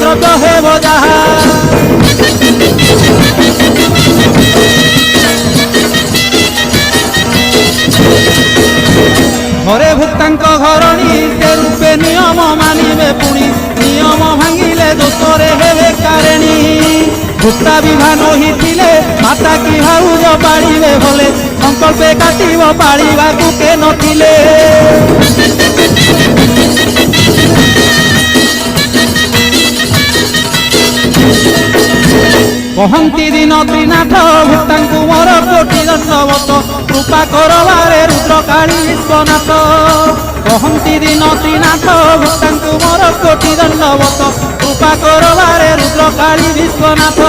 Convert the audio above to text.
ରଜ ହେବ ଯାହା ঘরে ভুক্তাঙ্ক ঘরণী সে রূপে নিয়ম মানিবে পুଣି নিয়ম ভাঙিলে দোষরে হেবে কারেণী ভুক্তা বিভান হিলে মাতা কি ভাউজ পাড়িবে ভলে সংকল্পে কাটিব পাড়িবাকু কে নথিলে কহন্তি দিন ত্রিনাথ ভুক্তাঙ্কু মোর কোটি দণ্ডবত কৃপা করবারে রুদ্রকালী বিশ্বনাথ কহন্তি দিন ত্রিনাথ ভুক্তাঙ্কু মোর কোটি দণ্ডবত কৃপা করবারে রুদ্রকালী বিশ্বনাথ